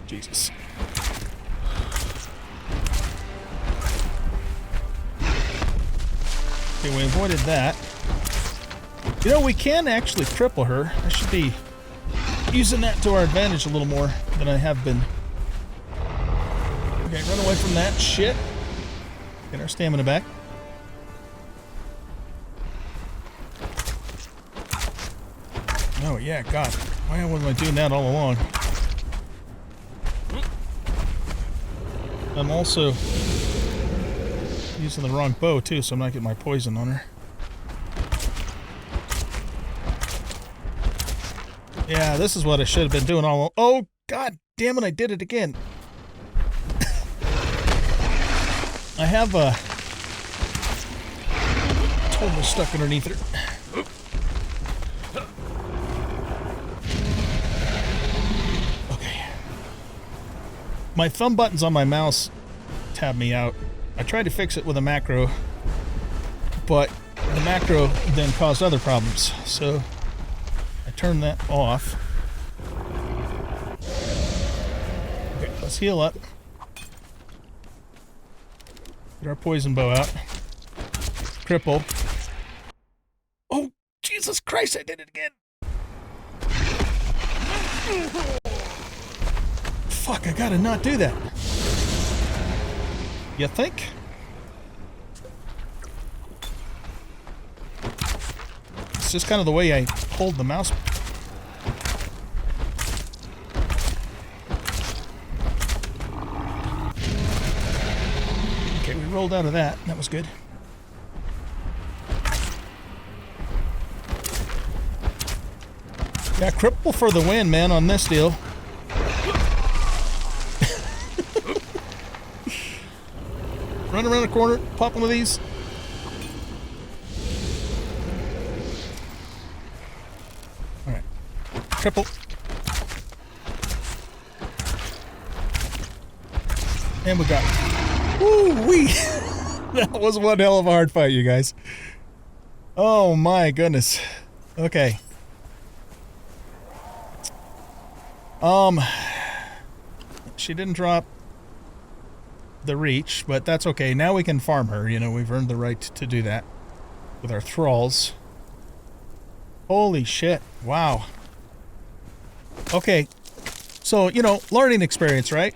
Jesus. Okay, we avoided that. You know, we can actually cripple her. I should be using that to our advantage a little more than I have been. Okay, run away from that shit. Get our stamina back. Oh, yeah, God. Why wasn't I doing that all along? I'm also using the wrong bow, too, so I'm not getting my poison on her. Yeah, this is what I should have been doing all along. Oh, God damn it, I did it again. I have a... totally stuck underneath her. My thumb buttons on my mouse tab me out. I tried to fix it with a macro, but the macro then caused other problems. So I turned that off. Okay, let's heal up. Get our poison bow out. Cripple. Oh, Jesus Christ, I did it again. Fuck, I gotta not do that. You think? It's just kind of the way I hold the mouse. Okay, we rolled out of that. That was good. Yeah, cripple for the win, man, on this deal. Run around the corner, pop one of these. Alright. Triple. And we got it. Woo-wee! That was one hell of a hard fight, you guys. Oh my goodness. Okay. She didn't drop the reach, but that's okay. Now we can farm her. You know, we've earned the right to do that with our thralls. Holy shit. Wow. Okay. So, you know, learning experience, right?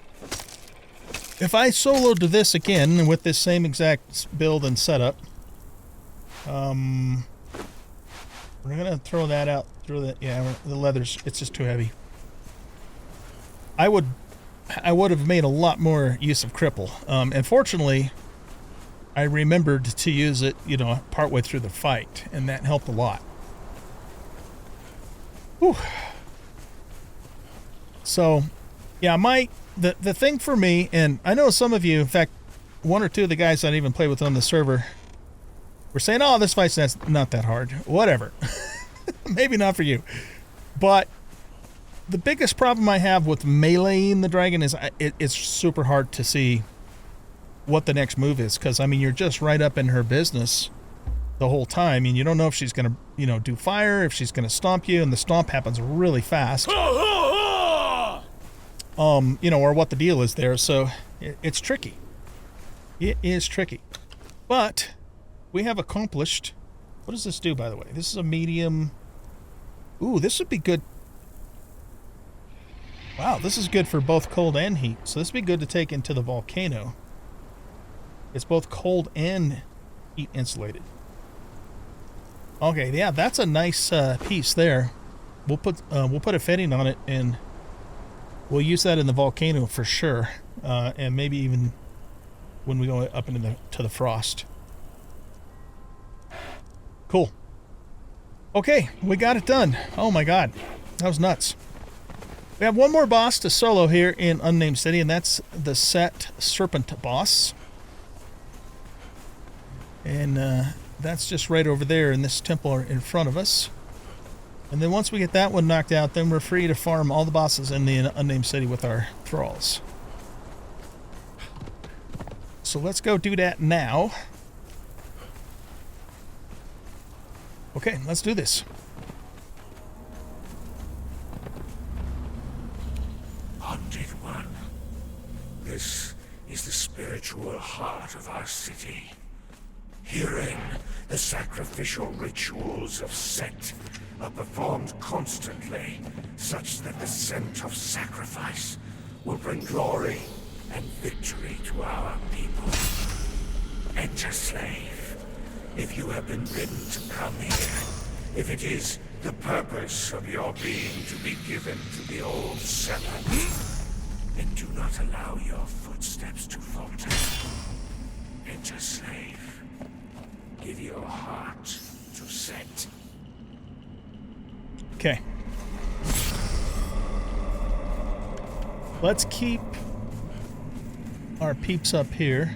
If I soloed this again with this same exact build and setup, we're gonna throw that out through the, yeah, the leathers, it's just too heavy. I would have made a lot more use of cripple. Unfortunately, I remembered to use it, you know, partway through the fight, and that helped a lot. Whew. So, yeah, the thing for me, and I know some of you, in fact, one or two of the guys that I even play with on the server were saying, oh, this fight's not that hard. Whatever. Maybe not for you. But the biggest problem I have with meleeing the dragon is it's super hard to see what the next move is, because, I mean, you're just right up in her business the whole time, and you don't know if she's going to, you know, do fire, if she's going to stomp you, and the stomp happens really fast. You know, or what the deal is there, so it's tricky. It is tricky. But we have accomplished... What does this do, by the way? This is a medium... Ooh, this would be good... Wow, this is good for both cold and heat. So this would be good to take into the volcano. It's both cold and heat insulated. Okay, yeah, that's a nice piece there. We'll put a fitting on it, and we'll use that in the volcano for sure, and maybe even when we go up into the frost. Cool. Okay, we got it done. Oh my god, that was nuts. We have one more boss to solo here in Unnamed City, and that's the Set Serpent boss. And that's just right over there in this temple in front of us. And then once we get that one knocked out, then we're free to farm all the bosses in the Unnamed City with our thralls. So let's go do that now. Okay, let's do this. Hunted One, this is the spiritual heart of our city. Herein, the sacrificial rituals of Set are performed constantly, such that the scent of sacrifice will bring glory and victory to our people. Enter, slave, if you have been bidden to come here, if it is the purpose of your being to be given to the old serpent, then do not allow your footsteps to falter. Enter, slave. Give your heart to Set. Okay. Let's keep our peeps up here.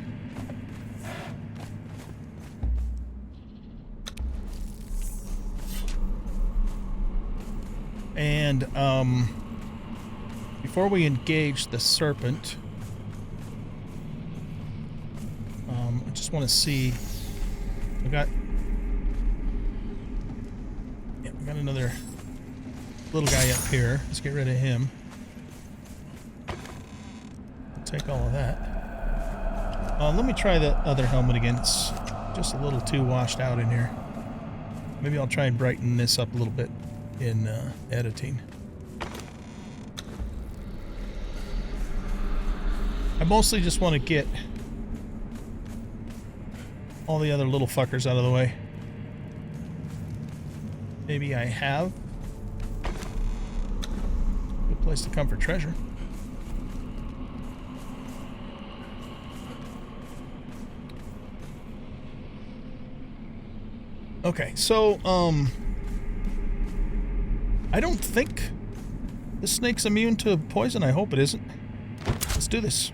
And before we engage the serpent, I just want to see. We got another little guy up here. Let's get rid of him. Take all of that. Let me try the other helmet again. It's just a little too washed out in here. Maybe I'll try and brighten this up a little bit in editing. I mostly just want to get all the other little fuckers out of the way. Maybe I have. Good place to come for treasure. Okay, so, I don't think this snake's immune to poison. I hope it isn't. Let's do this.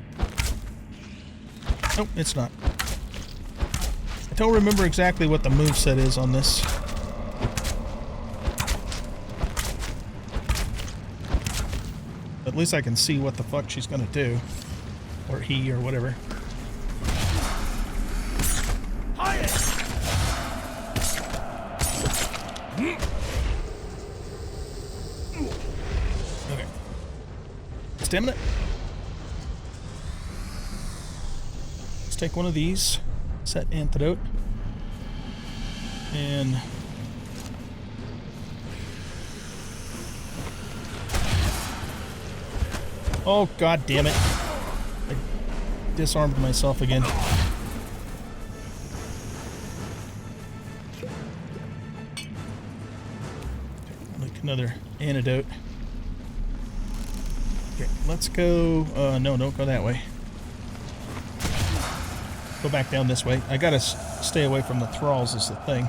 Nope, it's not. I don't remember exactly what the moveset is on this. At least I can see what the fuck she's gonna do. Or he, or whatever. Okay. Stamina. Let's take one of these. Set antidote. And oh, god damn it. I disarmed myself again. Like another antidote. Okay, let's go. No, don't go that way. Go back down this way. I gotta stay away from the thralls is the thing.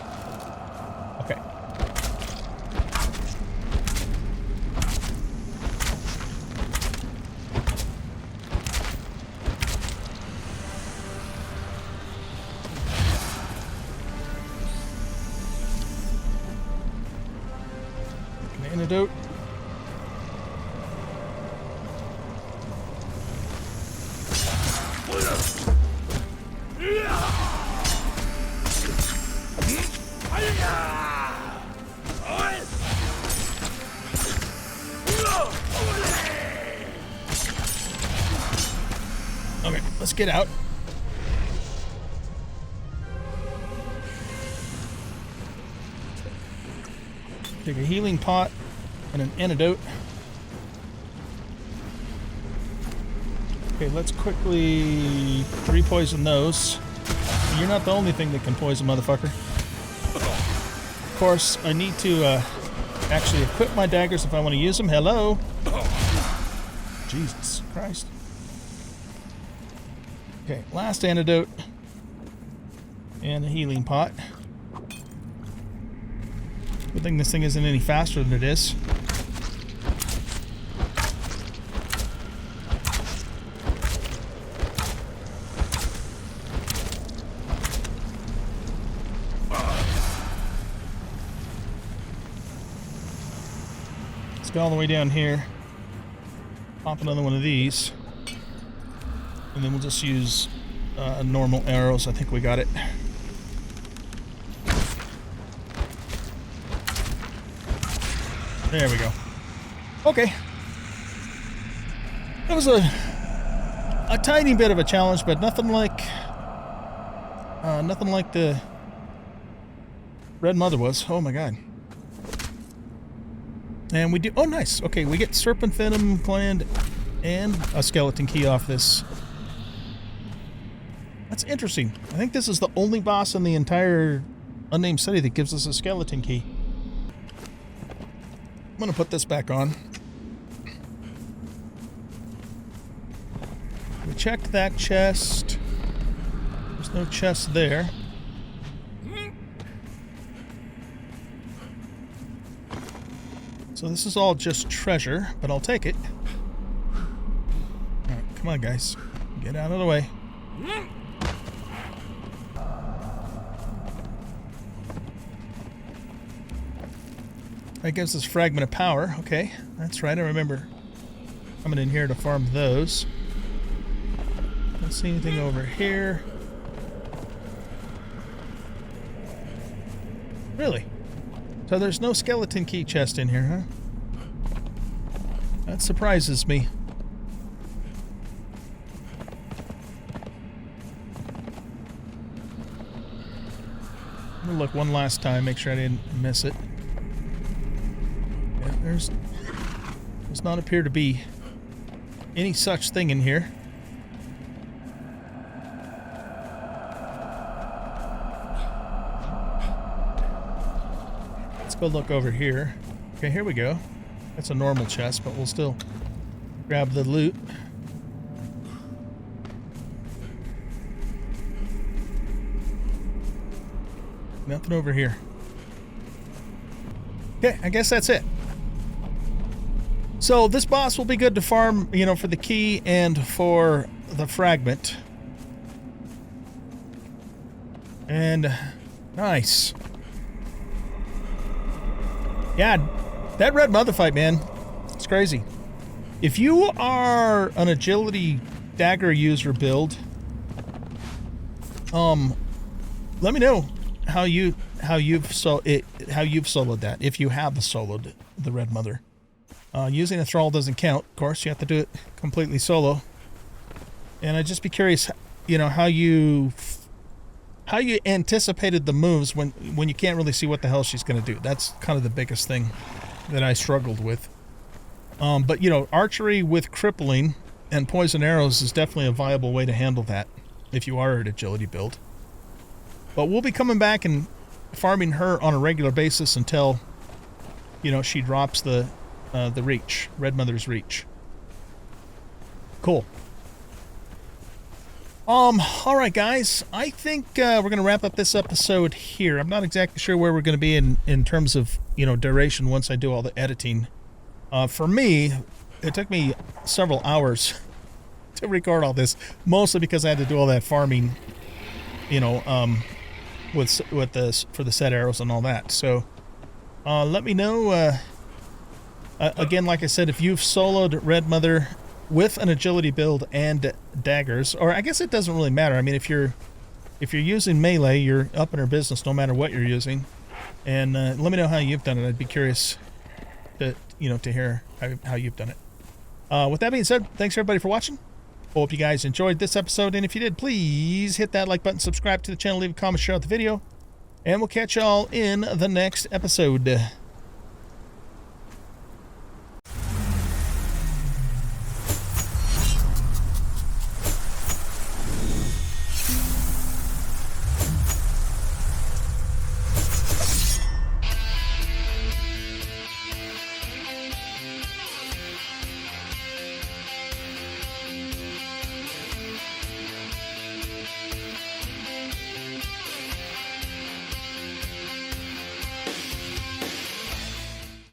Okay. An antidote. Okay, let's get out. Take a healing pot and an antidote. Okay, let's quickly re-poison those. You're not the only thing that can poison, motherfucker. Of course, I need to actually equip my daggers if I want to use them. Hello? Jesus Christ. Okay, last antidote. And a healing pot. Good thing this thing isn't any faster than it is. Let's go all the way down here. Pop another one of these. And then we'll just use normal arrows. I think we got it. There we go. Okay. That was a tiny bit of a challenge, but nothing like the Red Mother was. Oh my god. And we do... Oh, nice. Okay, we get Serpent Venom Gland and a Skeleton Key off this. That's interesting. I think this is the only boss in the entire Unnamed City that gives us a Skeleton Key. I'm going to put this back on. We checked that chest. There's no chest there. So this is all just treasure, but I'll take it. Alright, come on guys. Get out of the way. That gives us Fragment of Power. Okay, that's right, I remember coming in here to farm those. Don't see anything over here. Really? So there's no Skeleton Key chest in here, huh? That surprises me. I'm gonna look one last time, make sure I didn't miss it. Yeah, does not appear to be any such thing in here. Go look over here. Okay, here we go. That's a normal chest, but we'll still grab the loot. Nothing over here. Okay, I guess that's it. So this boss will be good to farm, you know, for the key and for the fragment. And nice. Yeah, that Red Mother fight, man, it's crazy. If you are an agility dagger user build, let me know how you've soloed that, if you have soloed the Red Mother. Using a thrall doesn't count, of course. You have to do it completely solo. And I'd just be curious, you know, how you anticipated the moves when you can't really see what the hell she's going to do. That's kind of the biggest thing that I struggled with. But, you know, archery with crippling and poison arrows is definitely a viable way to handle that if you are an agility build. But we'll be coming back and farming her on a regular basis until, you know, she drops the reach, Red Mother's reach. Cool. Alright guys, I think we're going to wrap up this episode here. I'm not exactly sure where we're going to be in terms of, you know, duration once I do all the editing. For me, it took me several hours to record all this, mostly because I had to do all that farming, you know, for the set arrows and all that. So, let me know, again, like I said, if you've soloed Red Mother with an agility build and daggers, or I guess it doesn't really matter. I mean, if you're using melee, you're up in her business no matter what you're using. And let me know how you've done it. I'd be curious to hear how you've done it. With that being said, thanks everybody for watching. Hope you guys enjoyed this episode, and if you did, please hit that like button, subscribe to the channel, leave a comment, share out the video, and we'll catch y'all in the next episode.